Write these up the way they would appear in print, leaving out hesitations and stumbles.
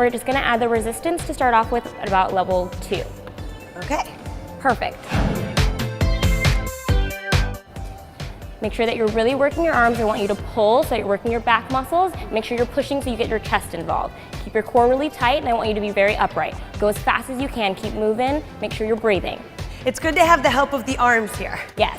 we're just gonna add the resistance to start off with at about level 2. Okay. Perfect. Make sure that you're really working your arms. I want you to pull so that you're working your back muscles. Make sure you're pushing so you get your chest involved. Keep your core really tight, and I want you to be very upright. Go as fast as you can, keep moving, make sure you're breathing. It's good to have the help of the arms here. Yes.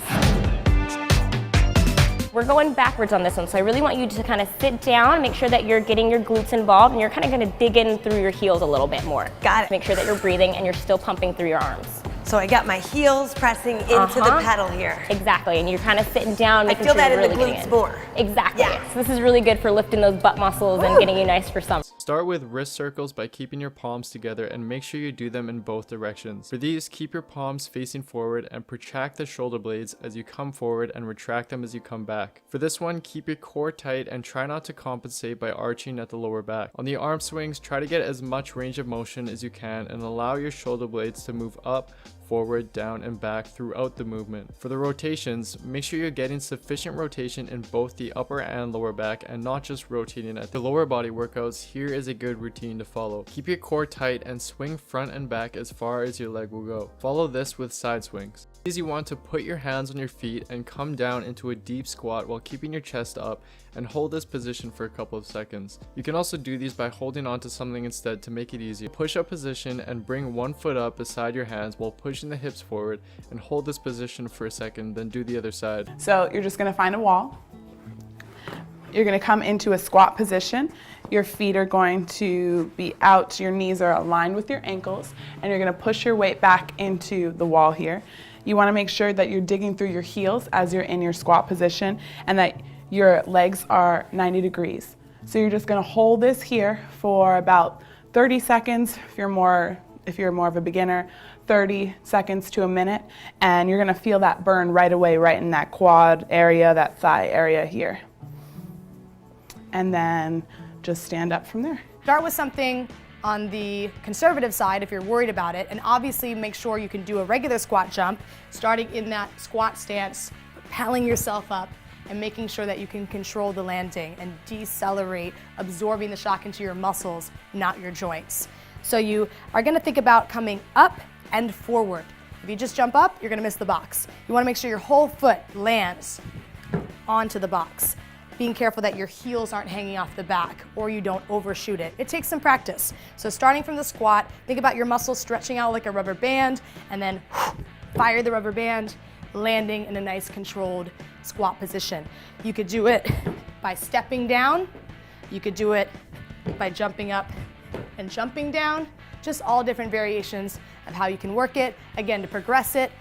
We're going backwards on this one, so I really want you to kind of sit down, make sure that you're getting your glutes involved, and you're kind of gonna dig in through your heels a little bit more. Got it. Make sure that you're breathing and you're still pumping through your arms. So I got my heels pressing into the pedal here. Exactly, and you're kind of sitting down, making sure you're that really in the getting glutes in. more. Exactly. Yeah. So this is really good for lifting those butt muscles and getting you nice for summer. Start with wrist circles by keeping your palms together and make sure you do them in both directions. For these, keep your palms facing forward and protract the shoulder blades as you come forward and retract them as you come back. For this one, keep your core tight and try not to compensate by arching at the lower back. On the arm swings, try to get as much range of motion as you can and allow your shoulder blades to move up, forward, down, and back throughout the movement. For the rotations, make sure you're getting sufficient rotation in both the upper and lower back and not just rotating at the lower body workouts. Here is a good routine to follow. Keep your core tight and swing front and back as far as your leg will go. Follow this with side swings. You want to put your hands on your feet and come down into a deep squat while keeping your chest up and hold this position for a couple of seconds. You can also do these by holding onto something instead to make it easier. Push up position and bring one foot up beside your hands while pushing the hips forward and hold this position for a second, then do the other side. So you're just gonna find a wall. You're gonna come into a squat position. Your feet are going to be out, your knees are aligned with your ankles, and you're gonna push your weight back into the wall here. You wanna make sure that you're digging through your heels as you're in your squat position and that your legs are 90 degrees. So you're just gonna hold this here for about 30 seconds if you're more of a beginner, 30 seconds to a minute, and you're gonna feel that burn right away, right in that quad area, that thigh area here. And then just stand up from there. Start with something on the conservative side if you're worried about it, and obviously make sure you can do a regular squat jump, starting in that squat stance, propelling yourself up, and making sure that you can control the landing and decelerate, absorbing the shock into your muscles, not your joints. So you are gonna think about coming up and forward. If you just jump up, you're gonna miss the box. You wanna make sure your whole foot lands onto the box. Being careful that your heels aren't hanging off the back or you don't overshoot it. It takes some practice. So starting from the squat, think about your muscles stretching out like a rubber band, and then fire the rubber band, landing in a nice controlled squat position. You could do it by stepping down. You could do it by jumping up and jumping down. Just all different variations of how you can work it. Again, to progress it,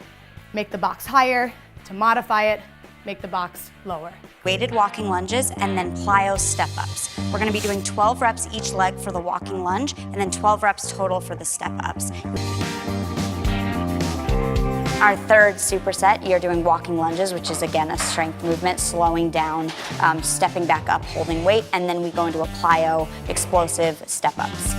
make the box higher. To modify it, make the box lower. Weighted walking lunges and then plyo step-ups. We're gonna be doing 12 reps each leg for the walking lunge and then 12 reps total for the step-ups. Our third superset, you're doing walking lunges, which is again a strength movement, slowing down, stepping back up, holding weight, and then we go into a plyo explosive step-ups.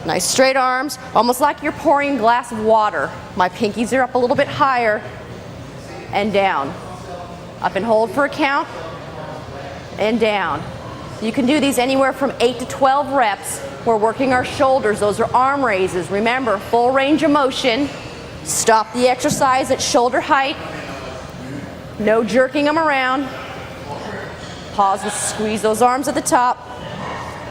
Nice straight arms, almost like you're pouring a glass of water. My pinkies are up a little bit higher and down. Up and hold for a count and down. You can do these anywhere from 8 to 12 reps. We're working our shoulders. Those are arm raises. Remember, full range of motion. Stop the exercise at shoulder height. No jerking them around. Pause and squeeze those arms at the top.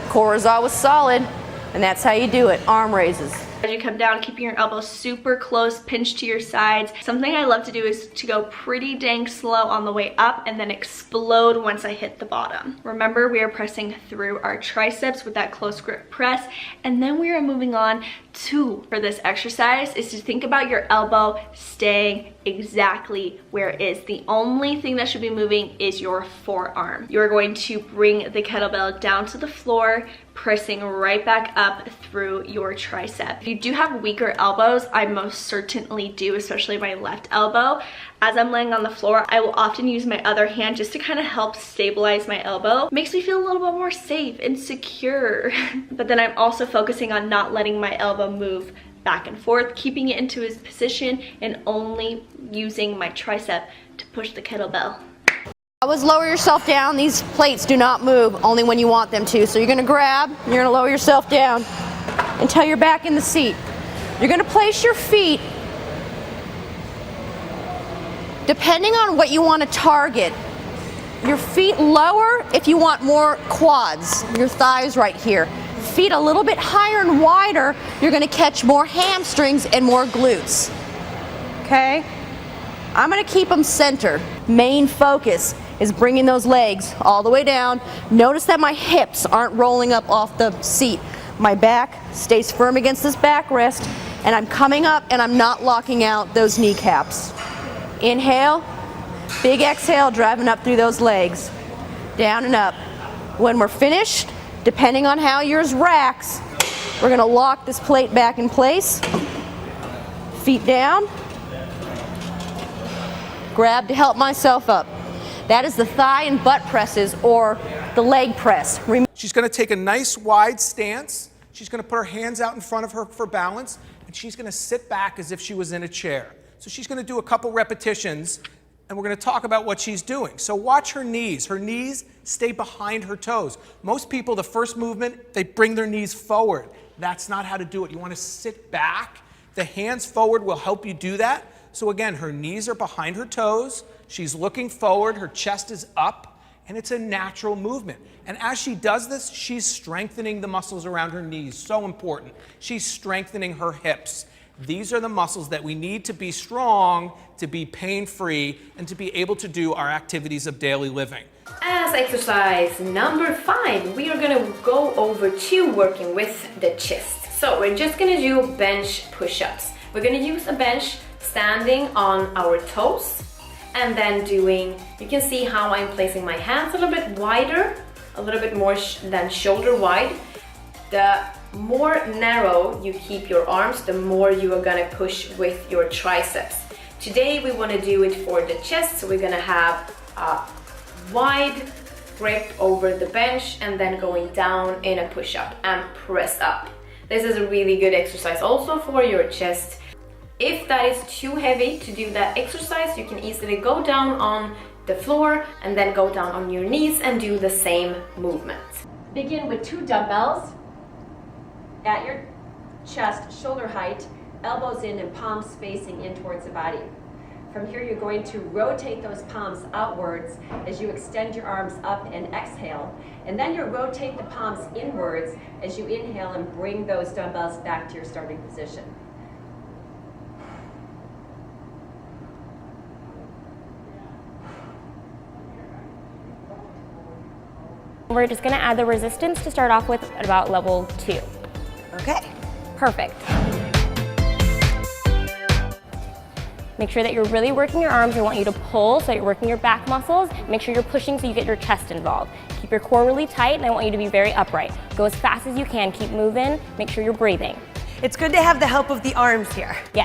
Core is always solid. And that's how you do it, arm raises. As you come down, keeping your elbows super close, pinched to your sides. Something I love to do is to go pretty dang slow on the way up and then explode once I hit the bottom. Remember, we are pressing through our triceps with that close grip press, and then we are moving on to, for this exercise, is to think about your elbow staying exactly where it is. The only thing that should be moving is your forearm. You're going to bring the kettlebell down to the floor, pressing right back up through your tricep. If you do have weaker elbows, I most certainly do, especially my left elbow. As I'm laying on the floor, I will often use my other hand just to kind of help stabilize my elbow. Makes me feel a little bit more safe and secure. But then I'm also focusing on not letting my elbow move back and forth, keeping it into its position and only using my tricep to push the kettlebell. Always lower yourself down. These plates do not move, only when you want them to. So you're gonna grab, you're gonna lower yourself down until you're back in the seat. You're gonna place your feet, depending on what you want to target. Your feet lower if you want more quads, your thighs right here. Feet a little bit higher and wider, you're gonna catch more hamstrings and more glutes. Okay? I'm gonna keep them centered. Main focus is bringing those legs all the way down. Notice that my hips aren't rolling up off the seat. My back stays firm against this backrest, and I'm coming up and I'm not locking out those kneecaps. Inhale, big exhale, driving up through those legs. Down and up. When we're finished, depending on how yours racks, we're gonna lock this plate back in place. Feet down. Grab to help myself up. That is the thigh and butt presses, or the leg press. She's going to take a nice wide stance. She's going to put her hands out in front of her for balance, and she's going to sit back as if she was in a chair. So she's going to do a couple repetitions, and we're going to talk about what she's doing. So watch her knees. Her knees stay behind her toes. Most people, the first movement, they bring their knees forward. That's not how to do it. You want to sit back. The hands forward will help you do that. So again, her knees are behind her toes. She's looking forward, her chest is up, and it's a natural movement. And as she does this, she's strengthening the muscles around her knees. So important. She's strengthening her hips. These are the muscles that we need to be strong, to be pain-free, and to be able to do our activities of daily living. As exercise number 5, we are gonna go over to working with the chest. So we're just gonna do bench push-ups. We're gonna use a bench standing on our toes, and then doing, you can see how I'm placing my hands a little bit wider, a little bit more than shoulder wide. The more narrow you keep your arms, the more you are gonna push with your triceps. Today we wanna do it for the chest, so we're gonna have a wide grip over the bench and then going down in a push-up and press up. This is a really good exercise also for your chest. If that is too heavy to do that exercise, you can easily go down on the floor and then go down on your knees and do the same movement. Begin with 2 dumbbells at your chest, shoulder height, elbows in and palms facing in towards the body. From here, you're going to rotate those palms outwards as you extend your arms up and exhale. And then you'll rotate the palms inwards as you inhale and bring those dumbbells back to your starting position. We're just gonna add the resistance to start off with at about level 2. Okay. Perfect. Make sure that you're really working your arms. I want you to pull, so you're working your back muscles. Make sure you're pushing so you get your chest involved. Keep your core really tight, and I want you to be very upright. Go as fast as you can, keep moving, make sure you're breathing. It's good to have the help of the arms here. Yeah.